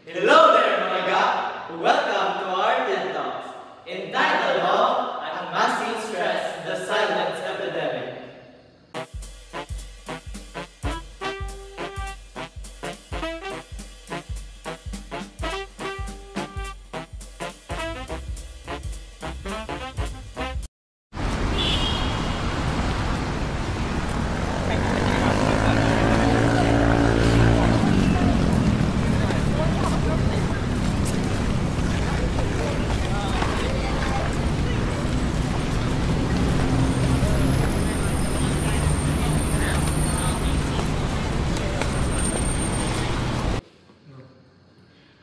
Hello there mga ga! Welcome to our TED Talks, entitled of Unmasking Stress, the Silent Epidemic.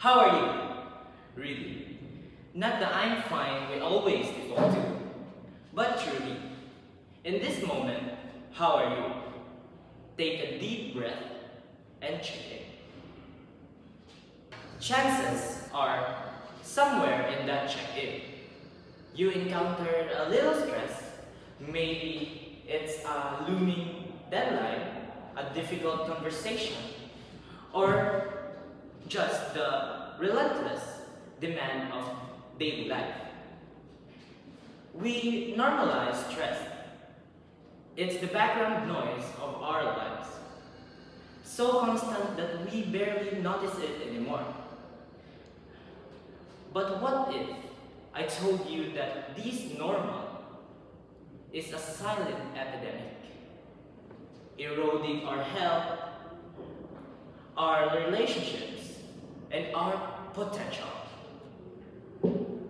How are you? Really? Not the I'm fine we always default to, but truly, in this moment, how are you? Take a deep breath and check in. Chances are, somewhere in that check-in, you encountered a little stress. Maybe it's a looming deadline, a difficult conversation, or just the relentless demand of daily life. We normalize stress. It's the background noise of our lives, so constant that we barely notice it anymore. But what if I told you that this normal is a silent epidemic, eroding our health, our relationships, and our potential?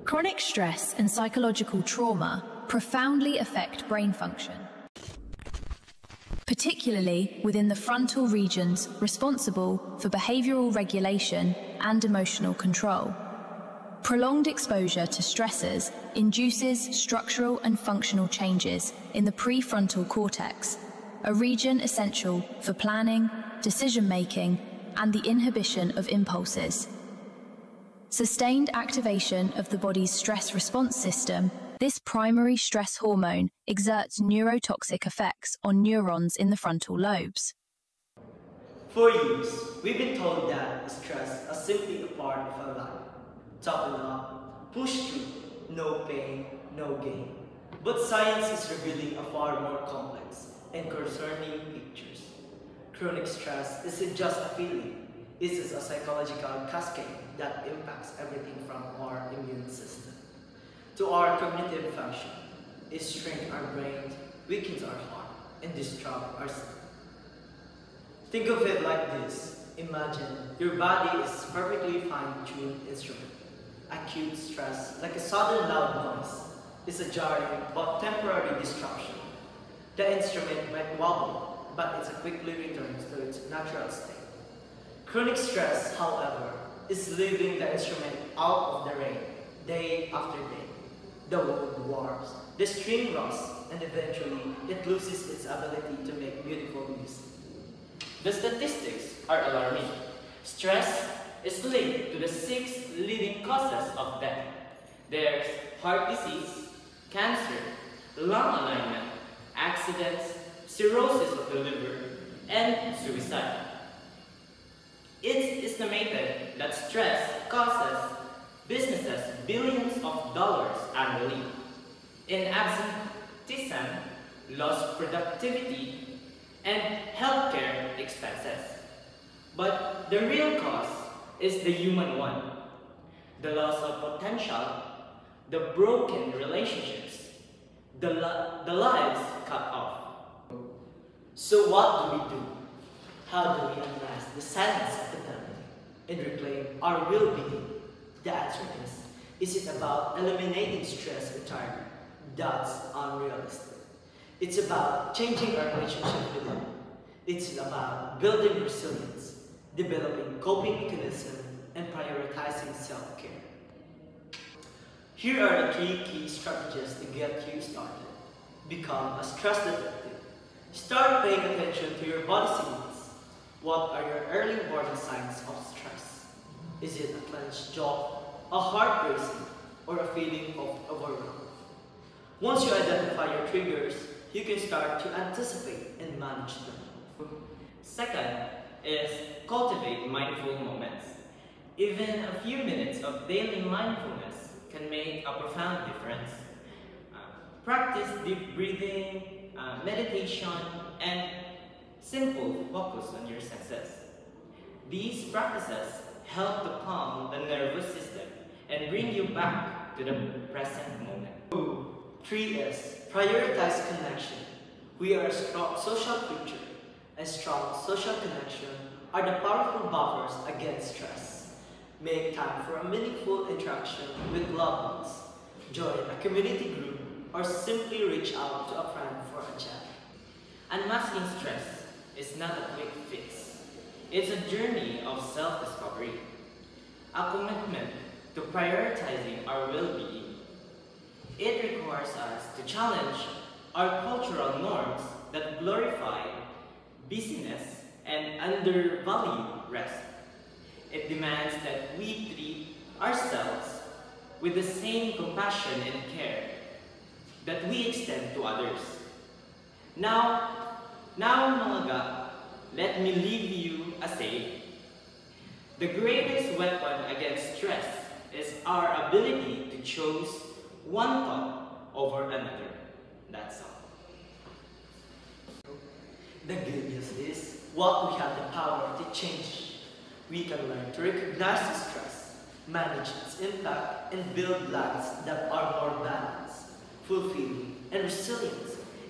Chronic stress and psychological trauma profoundly affect brain function, particularly within the frontal regions responsible for behavioral regulation and emotional control. Prolonged exposure to stressors induces structural and functional changes in the prefrontal cortex, a region essential for planning, decision-making, and the inhibition of impulses. Sustained activation of the body's stress response system, this primary stress hormone exerts neurotoxic effects on neurons in the frontal lobes. For years, we've been told that stress is simply a part of our life. Toughen up, push through, no pain, no gain. But science is revealing a far more complex and concerning pictures. Chronic stress isn't just a feeling, it is a psychological cascade that impacts everything from our immune system to our cognitive function. It shrinks our brains, weakens our heart, and disrupts our sleep. Think of it like this. Imagine your body is a perfectly fine-tuned instrument. Acute stress, like a sudden loud noise, is a jarring but temporary disruption. The instrument might wobble, but it quickly returns to its natural state. Chronic stress, however, is leaving the instrument out of the rain, day after day. The wood warps, the string rusts, and eventually it loses its ability to make beautiful music. The statistics are alarming. Stress is linked to the 6 leading causes of death. There's heart disease, cancer, lung alignment, accidents, cirrhosis of the liver, and suicide. It's estimated that stress causes businesses billions of dollars annually in absenteeism, lost productivity, and healthcare expenses. But the real cause is the human one: the loss of potential, the broken relationships, the lives cut off. So what do we do? How do we unmask the silence epidemic and reclaim our real being? The answer is it about eliminating stress entirely? That's unrealistic. It's about changing our relationship with it. It's about building resilience, developing coping mechanisms, and prioritizing self-care. Here are the 3 key strategies to get you started. Become a stress detective. Start paying attention to your body signals. What are your early warning signs of stress? Is it a clenched jaw, a heart racing, or a feeling of overwhelm? Once you identify your triggers, you can start to anticipate and manage them. Second is cultivate mindful moments. Even a few minutes of daily mindfulness can make a profound difference. Practice deep breathing, meditation, and simple focus on your senses. These practices help to calm the nervous system and bring you back to the present moment. 3S. Prioritize connection. We are a strong social creature, and strong social connection are the powerful buffers against stress. Make time for a meaningful interaction with loved ones. Join a community group or simply reach out to a friend for a chat. Unmasking stress is not a quick fix. It's a journey of self-discovery, a commitment to prioritizing our well-being. It requires us to challenge our cultural norms that glorify busyness and undervalue rest. It demands that we treat ourselves with the same compassion and care that we extend to others. Now mga ga, let me leave you a saying. The greatest weapon against stress is our ability to choose one thought over another. That's all. The good news is, what we have the power to change. We can learn to recognize the stress, manage its impact, and build lives that are more balanced, fulfilling, and resilient.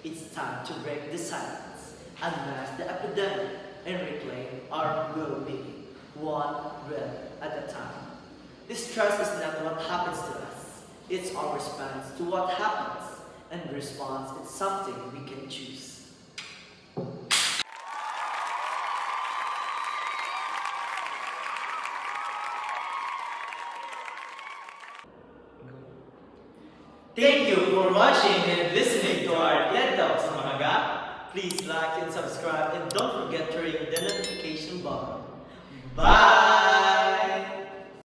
It's time to break the silence, unmask the epidemic, and reclaim our well-being, one breath at a time. This stress is not what happens to us. It's our response to what happens, and the response is something we can choose. Thank you for watching and listening to our TED Talks, mga ga. Please like and subscribe, and don't forget to ring the notification button. Bye!